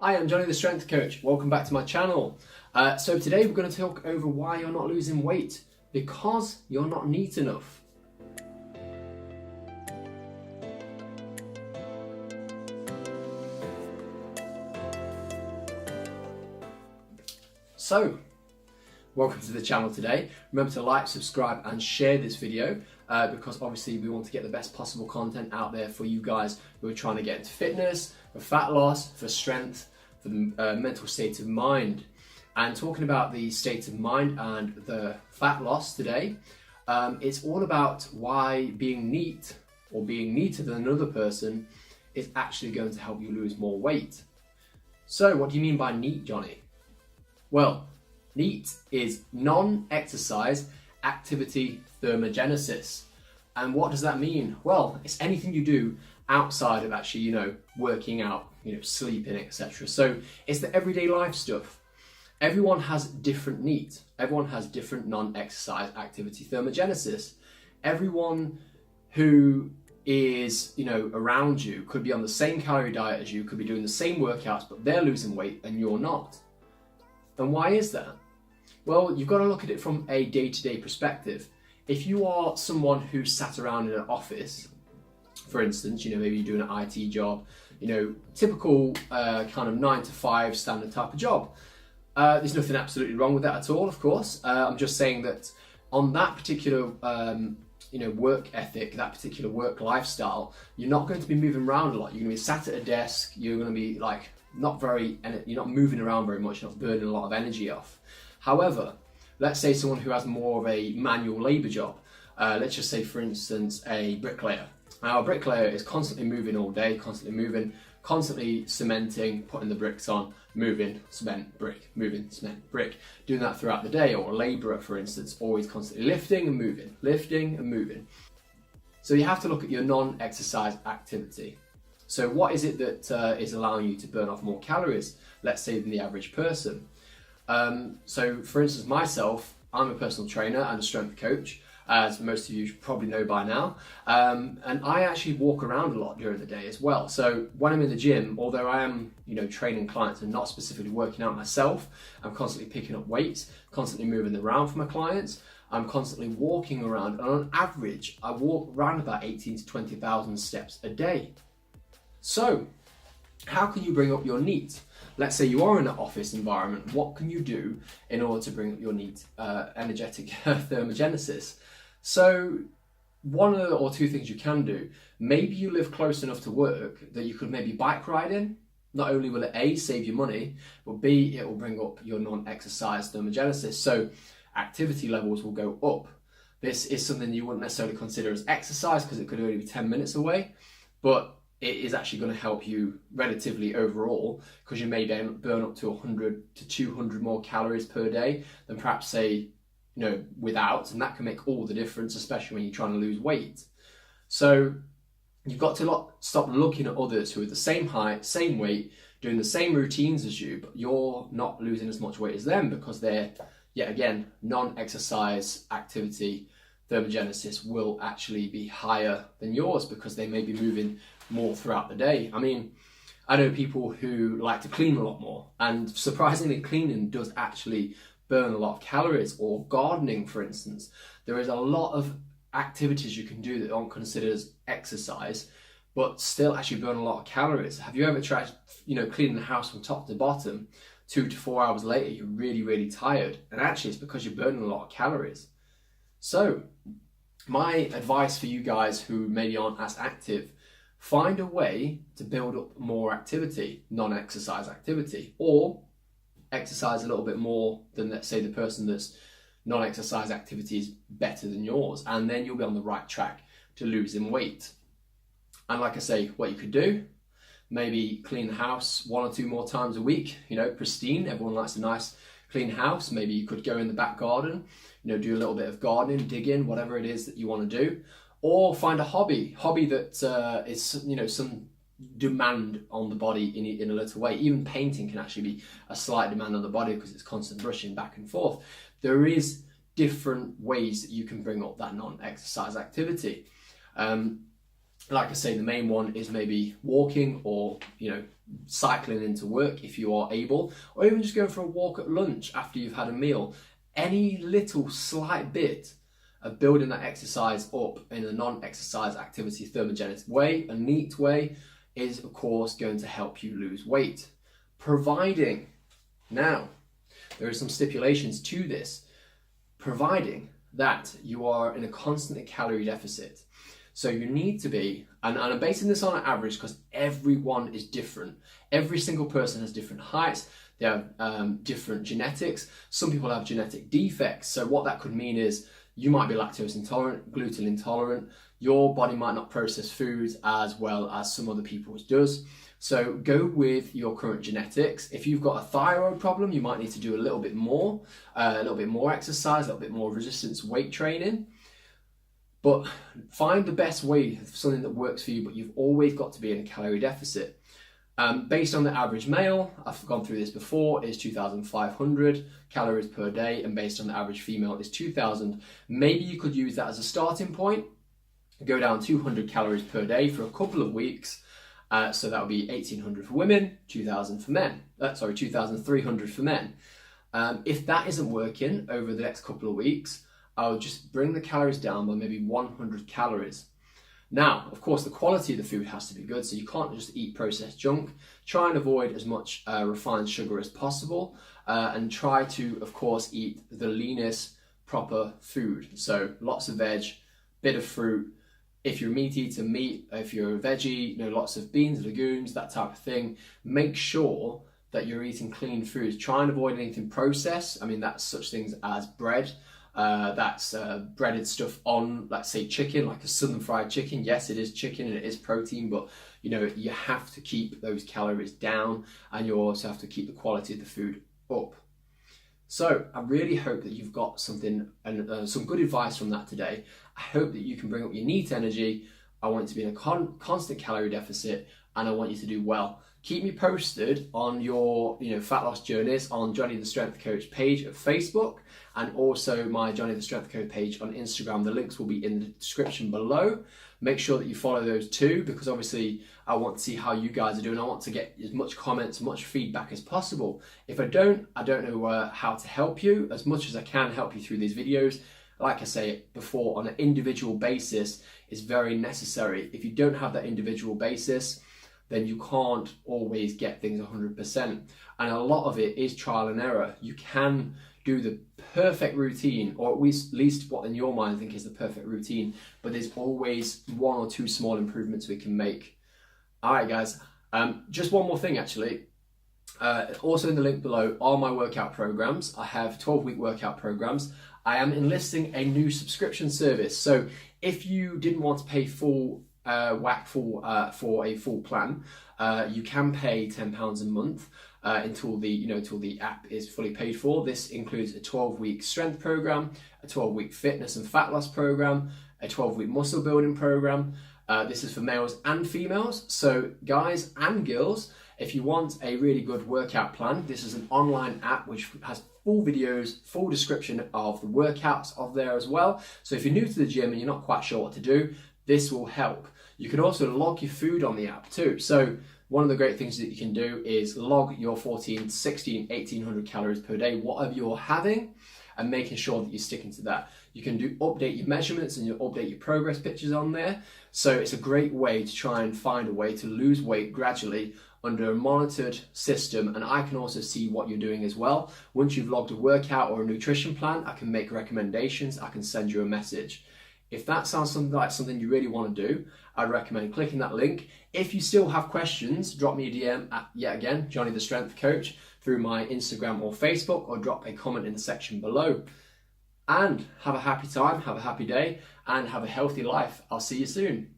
Hi, I'm Jonny the Strength Coach. Welcome back to my channel. So today we're going to talk over why you're not losing weight. Because you're not neat enough. So, welcome to the channel today. Remember to like, subscribe and share this video because obviously we want to get the best possible content out there for you guys who are trying to get into fitness, for fat loss, for strength, for the mental state of mind. And talking about the state of mind and the fat loss today, it's all about why being neat or being neater than another person is actually going to help you lose more weight. So what do you mean by neat, Jonny? Well, NEAT is non-exercise activity thermogenesis. And what does that mean? Well, it's anything you do outside of actually, working out, sleeping, etc. So it's the everyday life stuff. Everyone has different NEAT. Everyone has different non-exercise activity thermogenesis. Everyone who is, around you could be on the same calorie diet as you, could be doing the same workouts, but they're losing weight and you're not. And why is that? Well, you've got to look at it from a day-to-day perspective. If you are someone who sat around in an office, for instance, maybe you're doing an IT job, typical kind of 9 to 5 standard type of job. There's nothing absolutely wrong with that at all, of course. I'm just saying that on that particular, work ethic, that particular work lifestyle, you're not going to be moving around a lot. You're going to be sat at a desk. You're going to be you're not moving around very much, you're not burning a lot of energy off. However, let's say someone who has more of a manual labour job, let's just say for instance a bricklayer. Now a bricklayer is constantly moving all day, constantly cementing, putting the bricks on, moving, cement, brick, moving, cement, brick, doing that throughout the day. Or a labourer, for instance, always constantly lifting and moving. So you have to look at your non-exercise activity. So what is it that is allowing you to burn off more calories, let's say, than the average person? So for instance, myself, I'm a personal trainer and a strength coach, as most of you probably know by now. And I actually walk around a lot during the day as well. So when I'm in the gym, although I am, training clients and not specifically working out myself, I'm constantly picking up weights, constantly moving around for my clients. I'm constantly walking around, and on average, I walk around about 18 to 20,000 steps a day. So, how can you bring up your NEAT? Let's say you are in an office environment. What can you do in order to bring up your NEAT energetic thermogenesis? So, one or two things you can do. Maybe you live close enough to work that you could maybe bike ride in. Not only will it A, save you money, but B, it will bring up your non-exercise thermogenesis. So, activity levels will go up. This is something you wouldn't necessarily consider as exercise because it could only be 10 minutes away, but it is actually going to help you relatively overall because you may burn up to 100 to 200 more calories per day than perhaps say, without, and that can make all the difference, especially when you're trying to lose weight. So you've got to stop looking at others who are the same height, same weight, doing the same routines as you, but you're not losing as much weight as them because they're, yet again, non-exercise activity thermogenesis will actually be higher than yours because they may be moving more throughout the day. I mean, I know people who like to clean a lot more, and surprisingly cleaning does actually burn a lot of calories. Or gardening, for instance. There is a lot of activities you can do that aren't considered as exercise but still actually burn a lot of calories. Have you ever tried cleaning the house from top to bottom? 2 to 4 hours later you're really tired, and actually it's because you're burning a lot of calories. So my advice for you guys who maybe aren't as active, find a way to build up more activity, non-exercise activity, or exercise a little bit more than, let's say, the person that's non-exercise activity is better than yours, and then you'll be on the right track to losing weight. And like I say, what you could do, maybe clean the house 1 or 2 more times a week, pristine. Everyone likes a nice clean house. Maybe you could go in the back garden, do a little bit of gardening, dig in, whatever it is that you want to do. Or find a hobby that is, some demand on the body in a little way. Even painting can actually be a slight demand on the body because it's constant brushing back and forth. There is different ways that you can bring up that non-exercise activity. Like I say, the main one is maybe walking or, cycling into work if you are able, or even just going for a walk at lunch after you've had a meal. Any little slight bit of building that exercise up in a non-exercise activity thermogenic way, a neat way, is of course going to help you lose weight. Providing, now, there are some stipulations to this, providing that you are in a constant calorie deficit. So you need to be, and I'm basing this on an average because everyone is different. Every single person has different heights, they have different genetics. Some people have genetic defects. So what that could mean is you might be lactose intolerant, gluten intolerant. Your body might not process foods as well as some other people's does. So go with your current genetics. If you've got a thyroid problem, you might need to do a little bit more exercise, a little bit more resistance weight training. But find the best way, something that works for you, but you've always got to be in a calorie deficit. Based on the average male, I've gone through this before, is 2,500 calories per day, and based on the average female is 2,000. Maybe you could use that as a starting point, go down 200 calories per day for a couple of weeks. So that would be 1,800 for women, 2,000 for men. 2,300 for men. If that isn't working over the next couple of weeks, I'll just bring the calories down by maybe 100 calories. Now, of course, the quality of the food has to be good, so you can't just eat processed junk. Try and avoid as much refined sugar as possible, and try to, of course, eat the leanest proper food. So lots of veg, bit of fruit. If you're a meat eater, meat. If you're a veggie, lots of beans, legumes, that type of thing. Make sure that you're eating clean foods. Try and avoid anything processed. I mean, that's such things as bread. That's breaded stuff on, let's say, chicken, like a southern fried chicken. Yes, it is chicken and it is protein, but you have to keep those calories down, and you also have to keep the quality of the food up. So I really hope that you've got something and some good advice from that today. I hope that you can bring up your neat energy. I want you to be in a constant calorie deficit, and I want you to do well. Keep me posted on your fat loss journeys on Jonny the Strength Coach page at Facebook, and also my Jonny the Strength Coach page on Instagram. The links will be in the description below. Make sure that you follow those too, because obviously I want to see how you guys are doing. I want to get as much comments, much feedback as possible. If I don't know how to help you. As much as I can help you through these videos, like I say before, on an individual basis is very necessary. If you don't have that individual basis, then you can't always get things 100%. And a lot of it is trial and error. You can do the perfect routine, or at least what in your mind I think is the perfect routine, but there's always one or two small improvements we can make. All right, guys, just one more thing actually. Also in the link below are my workout programs. I have 12-week workout programs. I am enlisting a new subscription service. So if you didn't want to pay full whack for a full plan, you can pay £10 a month until the app is fully paid for. This includes a 12-week strength program, a 12-week fitness and fat loss program, a 12-week muscle building program. This is for males and females, so guys and girls, if you want a really good workout plan, this is an online app which has full videos, full description of the workouts of there as well. So if you're new to the gym and you're not quite sure what to do, this will help. You can also log your food on the app too. So one of the great things that you can do is log your 14, 16, 1800 calories per day, whatever you're having, and making sure that you're sticking to that. You can update your measurements and you update your progress pictures on there. So it's a great way to try and find a way to lose weight gradually under a monitored system, and I can also see what you're doing as well. Once you've logged a workout or a nutrition plan, I can make recommendations, I can send you a message. If that sounds like something you really want to do, I'd recommend clicking that link. If you still have questions, drop me a DM at, yet again, Jonny the Strength Coach, through my Instagram or Facebook, or drop a comment in the section below. And have a happy time, have a happy day, and have a healthy life. I'll see you soon.